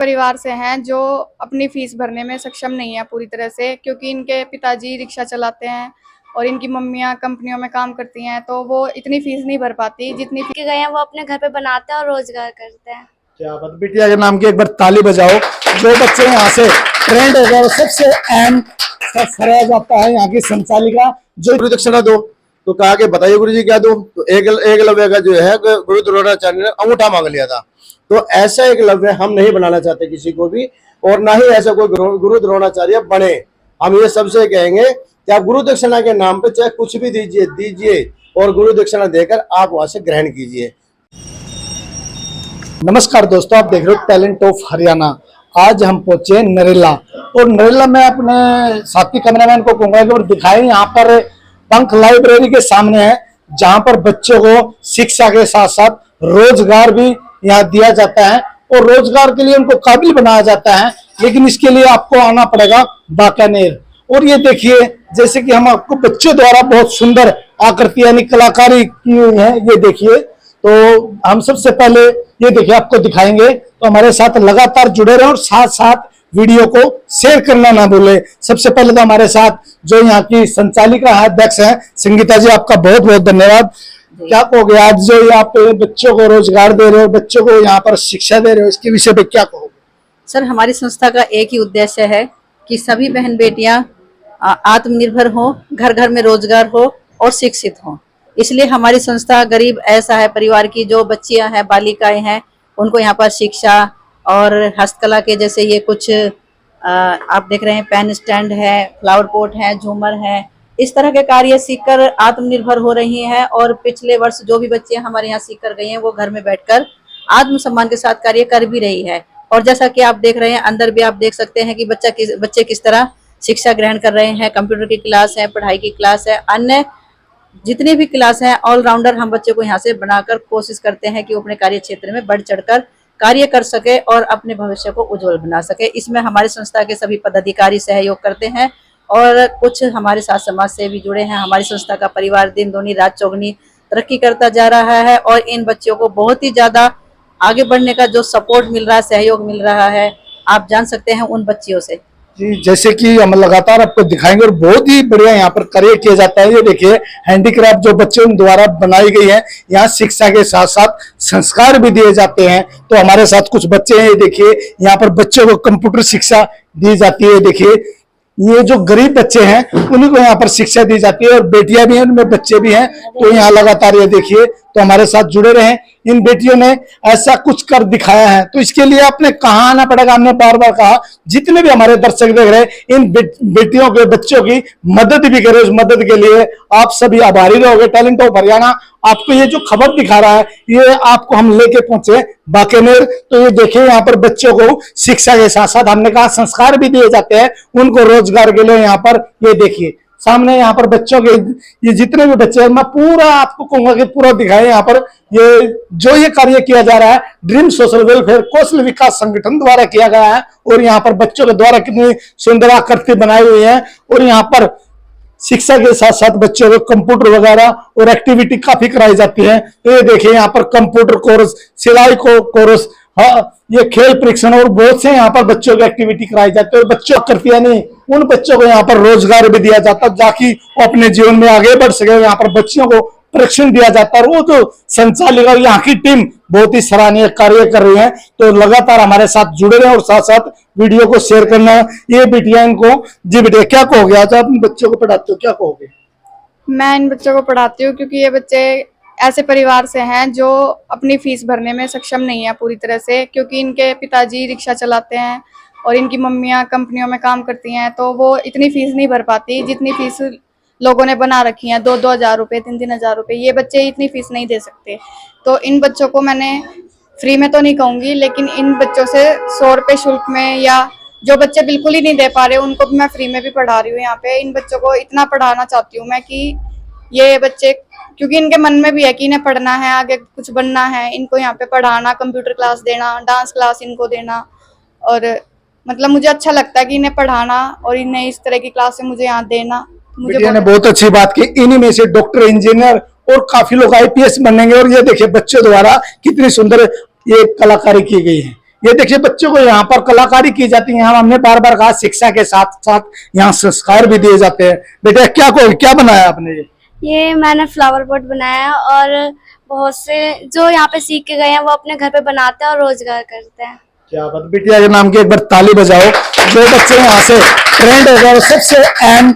परिवार से हैं जो अपनी फीस भरने में सक्षम नहीं है पूरी तरह से, क्योंकि इनके पिताजी रिक्शा चलाते हैं और इनकी मम्मियां कंपनियों में काम करती हैं, तो वो इतनी फीस नहीं भर पाती जितनी फीस गए हैं वो अपने घर पे बनाते हैं और रोजगार करते हैं। क्या बात, बिटिया के नाम की एक बार ताली बजाओ। जो बच्चे यहाँ से ट्रेंड हो गए सबसे अहम फराया जाता है यहाँ की संचालिका जो गुरु दक्षिणा दो, तो कहा कि बताइए गुरु जी क्या दो, तो एकलव्य का जो है गुरु द्रोणाचार्य ने अंगूठा मांग लिया था। तो ऐसा एकलव्य हम नहीं बनाना चाहते किसी को भी, और ना ही ऐसा कोई गुरु द्रोणाचार्य बने। हम ये सबसे कहेंगे कि आप गुरु दक्षिणा के नाम पे चाहे कुछ भी दीजिए और गुरु दक्षिणा देकर आप वहां से ग्रहण कीजिए। नमस्कार दोस्तों, आप देख रहे हो टैलेंट ऑफ हरियाणा। आज हम पहुंचे नरेला, और नरेला में अपने साथी कैमरामैन को कहूंगा कि दिखाएं। यहाँ पर पंख लाइब्रेरी के सामने है, जहां पर बच्चों को शिक्षा के साथ साथ रोजगार भी यहाँ दिया जाता है और रोजगार के लिए उनको काबिल बनाया जाता है। लेकिन इसके लिए आपको आना पड़ेगा बाकानेर। और ये देखिए, जैसे कि हम आपको बच्चों द्वारा बहुत सुंदर आकृति यानी कलाकारी की हुई है, ये देखिए। तो हम सबसे पहले ये देखिए आपको दिखाएंगे, तो हमारे साथ लगातार जुड़े रहे और साथ साथ वीडियो को शेयर करना ना भूले। सबसे पहले तो हमारे साथ जो यहाँ की संचालिका है, अध्यक्ष है संगीता जी, आपका बहुत बहुत धन्यवाद। क्या कहोगे आज जो यहाँ पे बच्चों को रोजगार दे रहे हो, बच्चों को यहाँ पर शिक्षा दे रहे हो, इसके विषय पे क्या कहोगे? सर, हमारी संस्था का एक ही उद्देश्य है कि सभी बहन बेटियां आत्मनिर्भर हो, घर घर में रोजगार हो और शिक्षित हो। इसलिए हमारी संस्था गरीब ऐसा है परिवार की जो बच्चियां हैं, बालिकाएं हैं, उनको यहाँ पर शिक्षा और हस्तकला के जैसे ये कुछ आप देख रहे हैं, पेन स्टैंड है, फ्लावर पॉट है, झूमर है, इस तरह के कार्य सीखकर आत्मनिर्भर हो रही हैं। और पिछले वर्ष जो भी बच्चे हमारे यहाँ सीख कर गई हैं, वो घर में बैठकर आत्मसम्मान के साथ कार्य कर भी रही है। और जैसा कि आप देख रहे हैं, अंदर भी आप देख सकते हैं कि बच्चे किस तरह शिक्षा ग्रहण कर रहे हैं। कंप्यूटर की क्लास है, पढ़ाई की क्लास है, अन्य जितने भी क्लास हैं, ऑलराउंडर हम बच्चे को यहाँ से बनाकर कोशिश करते हैं कि वो अपने कार्य क्षेत्र में बढ़ चढ़कर कार्य कर सके और अपने भविष्य को उज्जवल बना सके। इसमें हमारी संस्था के सभी पदाधिकारी सहयोग करते हैं और कुछ हमारे साथ समाज से भी जुड़े हैं। हमारी संस्था का परिवार दिन दूनी रात चौगुनी तरक्की करता जा रहा है और इन बच्चों को बहुत ही ज्यादा आगे बढ़ने का जो सपोर्ट मिल रहा है, सहयोग मिल रहा है, आप जान सकते हैं उन बच्चियों से। जी, जैसे कि हम लगातार आपको दिखाएंगे और बहुत ही बढ़िया यहाँ पर कार्य किया जाता है। ये देखिए हैंडीक्राफ्ट जो बच्चों द्वारा बनाई गई है, यहाँ शिक्षा के साथ साथ संस्कार भी दिए जाते हैं। तो हमारे साथ कुछ बच्चे हैं, ये देखिए यहाँ पर बच्चों को कंप्यूटर शिक्षा दी जाती है। देखिए ये जो गरीब बच्चे हैं उन्हीं को यहाँ पर शिक्षा दी जाती है और बेटियां भी हैं, उनमें बच्चे भी हैं। तो यहाँ लगातार ये देखिए, तो हमारे साथ जुड़े रहे। इन बेटियों ने ऐसा कुछ कर दिखाया है, तो इसके लिए आपने कहाँ आना पड़ेगा। हमने बार बार कहा, जितने भी हमारे दर्शक देख रहे हैं, इन बेटियों के बच्चों की मदद भी करें। उस मदद के लिए आप सभी आभारी रहोगे। टैलेंट ऑफ हरियाणा आपको ये जो खबर दिखा रहा है, ये आपको हम लेके पहुंचे बाकानेर। तो ये देखिए यहाँ पर बच्चों को शिक्षा के साथ साथ हमने कहा संस्कार भी दिए जाते हैं, उनको रोजगार के लिए। यहाँ पर ये देखिए सामने यहाँ पर बच्चों के ये जितने भी बच्चे हैं, मैं पूरा आपको कहूंगा कि पूरा दिखाए। यहाँ पर ये कार्य किया जा रहा है ड्रीम सोशल वेलफेयर कौशल विकास संगठन द्वारा किया गया है। और यहाँ पर बच्चों के द्वारा कितनी सुंदर आकृति बनाई हुई है। और यहाँ पर शिक्षा के साथ साथ बच्चों को कंप्यूटर वगैरह और एक्टिविटी काफी कराई जाती है। तो ये देखिए यहाँ पर कंप्यूटर कोर्स, सिलाई को कोर्स, हाँ, ये खेल परीक्षण और बहुत से यहाँ पर बच्चों की एक्टिविटी कराई जाती है। और बच्चों करती है नहीं, उन बच्चों को यहाँ पर रोजगार भी दिया जाता है ताकि वो अपने जीवन में आगे बढ़ सके। यहाँ पर बच्चियों को प्रशिक्षण दिया जाता है और वो जो संचालिका यहाँ की टीम बहुत ही सराहनीय कार्य कर रही है। तो लगातार हमारे साथ जुड़े रहे और साथ साथ वीडियो को शेयर करना। ये बेटियां इनको, जी बेटिया क्या कहोगे, आज आप बच्चों को पढ़ाते हो, क्या कहोगे? मैं इन बच्चों को पढ़ाती हूँ क्योंकि ये बच्चे ऐसे परिवार से हैं जो अपनी फीस भरने में सक्षम नहीं है पूरी तरह से, क्योंकि इनके पिताजी रिक्शा चलाते हैं और इनकी मम्मियां कंपनियों में काम करती हैं, तो वो इतनी फीस नहीं भर पाती जितनी फीस लोगों ने बना रखी है। 2-2 हज़ार रुपये, 3-3 हज़ार रुपये, ये बच्चे इतनी फीस नहीं दे सकते। तो इन बच्चों को मैंने फ्री में तो नहीं कहूँगी, लेकिन इन बच्चों से 100 रुपये शुल्क में, या जो बच्चे बिल्कुल ही नहीं दे पा रहे उनको भी मैं फ्री में भी पढ़ा रही हूँ। यहाँ पे इन बच्चों को इतना पढ़ाना चाहती हूँ मैं कि ये बच्चे, क्योंकि इनके मन में भी है कि इन्हें पढ़ना है, आगे कुछ बनना है, इनको यहाँ पे पढ़ाना, कंप्यूटर क्लास देना, डांस क्लास इनको देना। और मतलब मुझे अच्छा लगता है कि इन्हें पढ़ाना और इन्हें इस तरह की क्लास मुझे यहाँ देना। मुझे ने बहुत अच्छी बात की। इन्हीं में से डॉक्टर, इंजीनियर और काफी लोग IPS बनेंगे। और ये देखिए बच्चों द्वारा कितनी सुंदर ये कलाकारी की गई है। ये देखिए बच्चों को यहाँ पर कलाकारी की जाती है। यहाँ हमने बार बार कहा शिक्षा के साथ साथ यहाँ संस्कार भी दिए जाते हैं। बेटा क्या बनाया आपने ये मैंने फ्लावर पॉट बनाया है और बहुत से जो यहाँ पे सीख के गए हैं वो अपने घर पे बनाते हैं और रोजगार करते हैं। क्या बात, बिटिया के नाम की एक बार ताली बजाओ। जो बच्चे यहाँ से ट्रेंड हो गए, सबसे अहम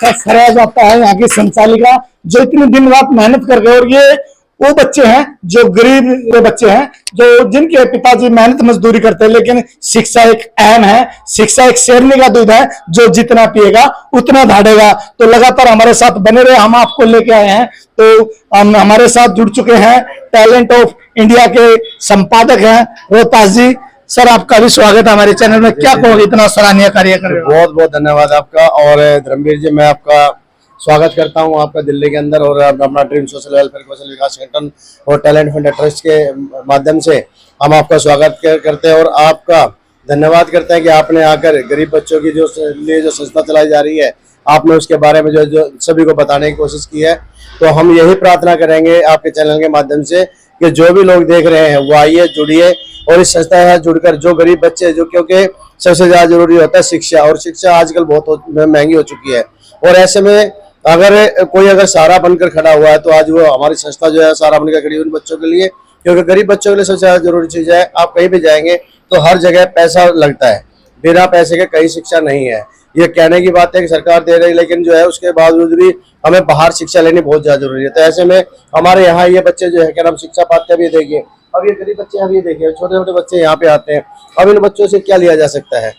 सराहा जाता है यहाँ की संचालिका, जो इतनी दिन रात मेहनत कर गए। और ये वो बच्चे हैं जो गरीब बच्चे हैं, जो जिनके पिताजी मेहनत मजदूरी करते हैं, लेकिन शिक्षा एक अहम है। शिक्षा एक शेरनी का दूध है, जो जितना पिएगा उतना धाड़ेगा। तो लगातार हमारे साथ बने रहे, हम आपको लेके आए हैं। तो हम हमारे साथ जुड़ चुके हैं टैलेंट ऑफ इंडिया के संपादक हैं रोहतास जी। सर, आपका भी स्वागत है हमारे चैनल में। क्या कहोगे, इतना सराहनीय कार्य कर रहे हो? बहुत बहुत धन्यवाद आपका। और धर्मवीर जी, मैं आपका स्वागत करता हूं आपका दिल्ली के अंदर, और अपना ड्रीम सोशल वेलफेयर कौशल विकास संगठन और टैलेंट फंड ट्रस्ट के माध्यम से हम आपका स्वागत करते हैं और आपका धन्यवाद करते हैं कि आपने आकर गरीब बच्चों की जो संस्था चलाई जा रही है, आपने उसके बारे में जो सभी को बताने की कोशिश की है। तो हम यही प्रार्थना करेंगे आपके चैनल के माध्यम से कि जो भी लोग देख रहे हैं वो आइए, जुड़िए और इस संस्था के साथ जुड़कर जो गरीब बच्चे, जो क्योंकि सबसे ज्यादा जरूरी होता है शिक्षा, और शिक्षा आजकल बहुत महंगी हो चुकी है। और ऐसे में अगर कोई सहारा बनकर खड़ा हुआ है तो आज वो हमारी संस्था जो है सहारा बनकर खड़ी उन बच्चों के लिए, क्योंकि गरीब बच्चों के लिए सबसे ज्यादा जरूरी चीज है। आप कहीं भी जाएंगे तो हर जगह पैसा लगता है, बिना पैसे के कहीं शिक्षा नहीं है। ये कहने की बात है कि सरकार दे रही है, लेकिन जो है उसके बावजूद भी हमें बाहर शिक्षा लेनी बहुत ज्यादा जरूरी है। तो ऐसे में हमारे यहाँ ये बच्चे जो है क्या नाम शिक्षा पाते हैं। अभी देखिए, अब ये गरीब बच्चे, अब ये देखिए छोटे छोटे बच्चे यहाँ पे आते हैं। अब इन बच्चों से क्या लिया जा सकता है?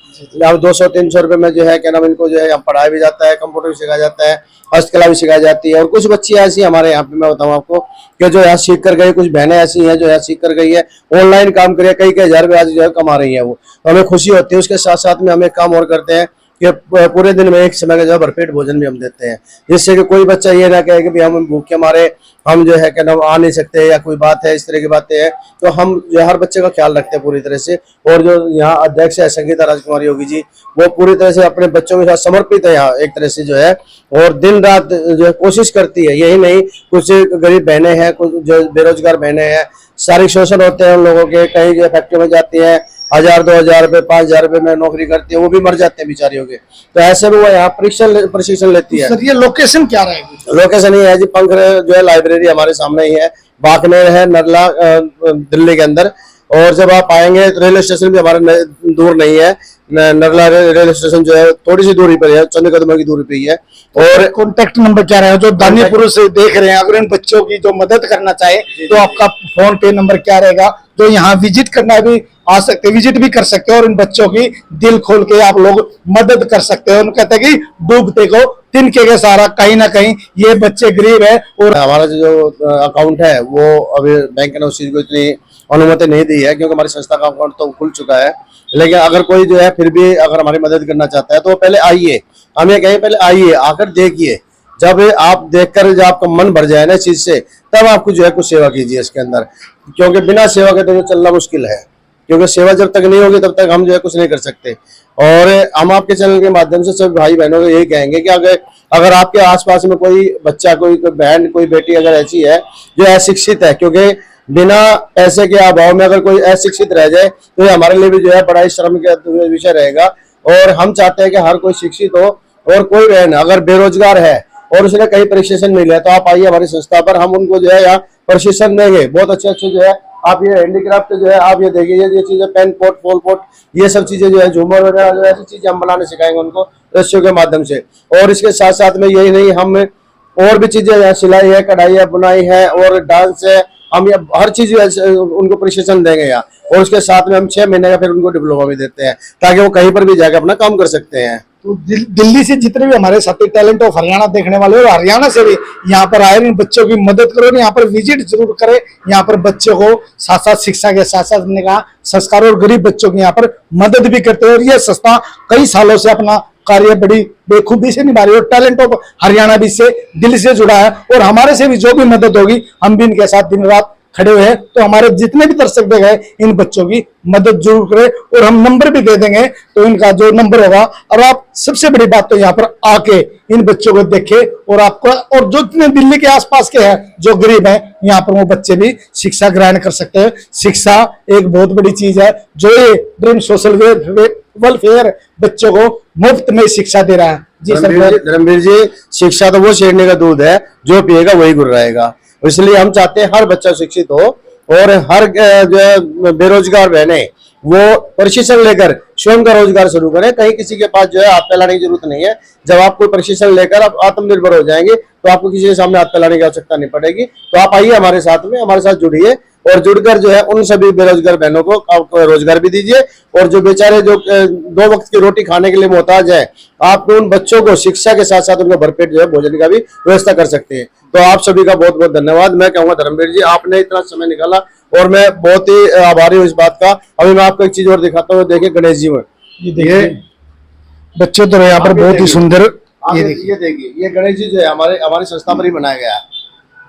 अब 200-300 रुपए में जो है क्या नाम इनको जो है यहाँ पढ़ाया भी जाता है, कंप्यूटर भी सिखाया जाता है, हस्तकला भी सिखाई जाती है। और कुछ बच्ची ऐसी हमारे यहाँ पे, मैं बताऊँ आपको, कि जो यहाँ सीख कर गई, कुछ बहनें ऐसी हैं जो यहाँ सीख कर गई है, ऑनलाइन काम करे, कई हजार रुपये आज जो है कमा रही है वो। तो हमें खुशी होती है। उसके साथ साथ में हम एक काम और करते हैं कि पूरे दिन में एक समय का जो है भरपेट भोजन भी हम देते हैं, जिससे कि कोई बच्चा ये ना कहे कि भाई हम भूखे मारे हम जो है क्या नाम आ नहीं सकते या कोई बात है, इस तरह की बातें हैं। तो हम जो है हर बच्चे का ख्याल रखते हैं पूरी तरह से। और जो यहाँ अध्यक्ष है संगीता राजकुमारी योगी जी, वो पूरी तरह से अपने बच्चों के साथ समर्पित है यहाँ एक तरह से जो है, और दिन रात जो है कोशिश करती है। यही नहीं, कुछ गरीब बहनें हैं, कुछ जो बेरोजगार बहनें हैं, शारीरिक शोषण होते हैं उन लोगों के, कहीं जो फैक्ट्री में जाती है 1000-2000 रुपए 5000 रुपए में नौकरी करती है, वो भी मर जाते हैं बेचारियों के। तो ऐसे में वो यहाँ प्रशिक्षण लेती है। सर, ये लोकेशन क्या रहेगी? लोकेशन ये है जी, पंख जो है लाइब्रेरी हमारे सामने ही है, बाकनेर है, नरला दिल्ली के अंदर। और जब आप आएंगे तो रेलवे स्टेशन भी हमारे दूर नहीं है। नरला रेलवे स्टेशन जो है थोड़ी सी दूरी पर है, चंद कदमों की दूरी पे ही है। और कॉन्टेक्ट नंबर क्या रहेगा? जो दानी पुरुष से देख रहे हैं, अगर इन बच्चों की जो मदद करना चाहे तो आपका फोन पे नंबर क्या रहेगा? जो यहाँ विजिट करना भी आ सकते, विजिट भी कर सकते हो और इन बच्चों की दिल खोल के आप लोग मदद कर सकते हो। कहते हैं कि डूबते को तिनके के सहारा, कहीं ना कहीं ये बच्चे गरीब है। और हमारा जो अकाउंट है वो अभी बैंक ने उस चीज को इतनी अनुमति नहीं दी है, क्योंकि हमारी संस्था का अकाउंट तो खुल चुका है। लेकिन अगर कोई जो है फिर भी अगर हमारी मदद करना चाहता है तो पहले आइए, हम ये कहें पहले आइए, आकर देखिए। जब आप देखकर जब आपका मन भर जाए ना इस चीज से, तब आपको जो है कुछ सेवा कीजिए इसके अंदर, क्योंकि बिना सेवा के तो चलना मुश्किल है। क्योंकि सेवा जब तक नहीं होगी तब तक हम जो है कुछ नहीं कर सकते। और हम आपके चैनल के माध्यम से सब भाई बहनों को यही कहेंगे कि अगर आपके आसपास में कोई बच्चा, कोई बहन, कोई बेटी अगर ऐसी है जो अशिक्षित है, क्योंकि बिना पैसे के अभाव में अगर कोई अशिक्षित रह जाए तो ये हमारे लिए भी जो है बड़ा ही शर्म का विषय रहेगा। और हम चाहते हैं कि हर कोई शिक्षित हो। और कोई बहन अगर बेरोजगार है और उसने कहीं प्रशिक्षण नहीं लिया तो आप आइए हमारी संस्था पर, हम उनको जो है यहाँ प्रशिक्षण देंगे। बहुत अच्छे जो है आप ये हैंडीक्राफ्ट जो है आप ये देखिए, ये चीजें पेन पोट, पोल पोट, ये सब चीजें जो है झूमर वगैरह जो ऐसी चीजें हम बनाने सिखाएंगे उनको रस्सियों के माध्यम से। और इसके साथ साथ में यही नहीं, हम और भी चीजें हैं, सिलाई है, कढ़ाई है, बुनाई है और डांस है, हम ये हर चीज उनको प्रशिक्षण देंगे यहाँ। और उसके साथ में हम 6 महीने का फिर उनको डिप्लोमा भी देते हैं, ताकि वो कहीं पर भी जाकर अपना काम कर सकते हैं। तो दिल्ली से जितने भी हमारे साथी टैलेंट ऑफ हरियाणा देखने वाले और हरियाणा से भी यहाँ पर आए, इन बच्चों की मदद करो, यहाँ पर विजिट जरूर करें। यहाँ पर बच्चों को साथ साथ शिक्षा के साथ साथ हमने कहा संस्कार और गरीब बच्चों की यहाँ पर मदद भी करते हैं। और ये संस्था कई सालों से अपना कार्य बड़ी बेखूबी से निभा रही है। और टैलेंट ऑफ हरियाणा भी इससे दिल से जुड़ा है और हमारे से भी जो भी मदद होगी हम भी इनके साथ दिन रात खड़े हुए हैं, तो हमारे जितने भी दर्शक देख रहे हैं इन बच्चों की मदद जरूर करें, और हम नंबर भी दे देंगे, तो इनका जो नंबर होगा, और आप सबसे बड़ी बात तो यहाँ पर आके इन बच्चों को देखें, और आपको, और जो इतने दिल्ली के आसपास के हैं जो गरीब हैं, यहाँ पर वो बच्चे भी शिक्षा ग्रहण कर सकते हैं। शिक्षा एक बहुत बड़ी चीज है, जो ये ड्रीम सोशल वेलफेयर बच्चों को मुफ्त में शिक्षा दे रहा है। जी सर। धर्मवीर जी, शिक्षा तो वो शेरने का दूध है, जो पिएगा वही गुर रहेगा। इसलिए हम चाहते हैं हर बच्चा शिक्षित हो, और हर जो बेरोजगार बहने वो प्रशिक्षण लेकर स्वयं का रोजगार शुरू करें। कहीं किसी के पास जो है हाथ फैलाने की जरूरत नहीं है। जब आप कोई प्रशिक्षण लेकर आप आत्मनिर्भर हो जाएंगे, तो आपको किसी के सामने हाथ फैलाने की आवश्यकता नहीं पड़ेगी। तो आप आइए हमारे साथ में, हमारे साथ जुड़िए, और जुड़कर जो है उन सभी बेरोजगार बहनों को आप रोजगार भी दीजिए, और जो बेचारे जो 2 वक्त की रोटी खाने के लिए मोहताज है, आप उन बच्चों को शिक्षा के साथ साथ उनका भरपेट जो है भोजन का भी व्यवस्था कर सकते हैं। तो आप सभी का बहुत बहुत धन्यवाद। मैं कहूँगा धर्मवीर जी, आपने इतना समय निकाला, और मैं बहुत ही आभारी हूँ इस बात का। अभी मैं आपको एक चीज और दिखाता हूँ, देखिए गणेश जी में ये बच्चे तो यहाँ पर बहुत ही सुंदर, ये देखिए, ये गणेश जी जो है हमारी संस्था पर ही बनाया गया है।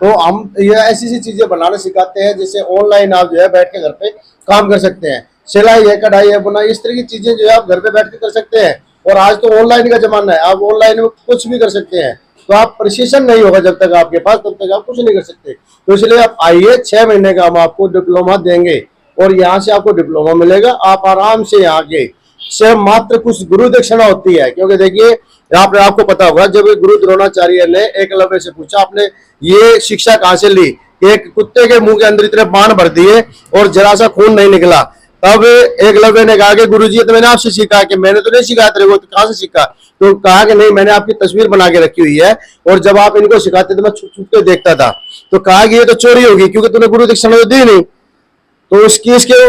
तो हम ये ऐसी चीजें बनाना सिखाते हैं, जिससे ऑनलाइन आप जो है बैठ के घर पे काम कर सकते हैं। सिलाई है, कढ़ाई है, बुनाई, इस तरह की चीजें जो है आप घर पे बैठ के कर सकते हैं। और आज तो ऑनलाइन का जमाना है, आप ऑनलाइन में कुछ भी कर सकते हैं। तो आप प्रशिक्षण नहीं होगा जब तक आपके पास, तब तक आप कुछ नहीं कर सकते। तो इसलिए आप आइए, 6 महीने का हम आपको डिप्लोमा देंगे, और यहाँ से आपको डिप्लोमा मिलेगा। आप आराम से यहाँ के सिर्फ मात्र कुछ गुरु दक्षिणा होती है, क्योंकि देखिए आपको पता होगा, जब गुरु द्रोणाचार्य ने एकलव्य से पूछा आपने ये शिक्षा कहाँ से ली, एक कुत्ते के मुंह के अंदर इतने बाण भर दिए और जरा सा खून नहीं निकला, तब एकलव्य ने कहा कि गुरुजी तो मैंने आपसे सीखा। कि मैंने तो नहीं सिखाया तेरे को, तो कहाँ से सीखा? तो कहा कि नहीं, मैंने आपकी तस्वीर बना के रखी हुई है, और जब आप इनको सिखाते तो मैं छुप छुप के देखता था। तो कहा कि ये तो चोरी होगी, क्योंकि तूने गुरु दक्षिणा तो दी नहीं, तो इसके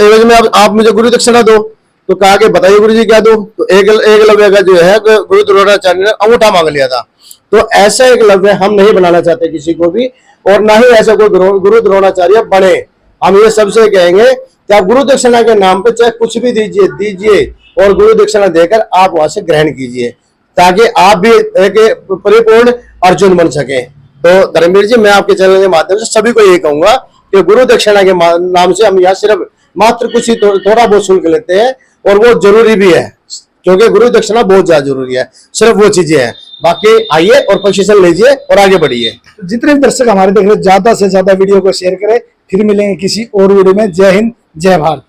एवज में आप मुझे गुरु दक्षिणा दो। तो कहा कि बताइए गुरुजी क्या दो? तो एकलव्य का जो है गुरु द्रोणाचार्य ने अंगूठा मांग लिया था। तो ऐसा एकलव्य हम नहीं बनाना चाहते किसी को भी, और ना ही ऐसा कोई गुरु द्रोणाचार्य बने। हम ये सबसे कहेंगे कि आप गुरु दक्षिणा के नाम पे चाहे कुछ भी दीजिए, और गुरु दक्षिणा देकर आप वहां से ग्रहण कीजिए, ताकि आप भी एक परिपूर्ण अर्जुन बन सके। तो धर्मवीर जी, मैं आपके चैनल के माध्यम से सभी को ये कहूंगा कि गुरु दक्षिणा के नाम से हम यहाँ सिर्फ मात्र कुछ ही थोड़ा बहुत शुल्क लेते हैं, और वो जरूरी भी है, क्योंकि गुरु दक्षिणा बहुत ज्यादा जरूरी है। सिर्फ वो चीजें हैं, बाकी आइए और प्रशिक्षण लीजिए और आगे बढ़िए। जितने भी दर्शक हमारे देख रहे हैं, ज्यादा से ज्यादा वीडियो को शेयर करें। फिर मिलेंगे किसी और वीडियो में। जय हिंद, जय भारत।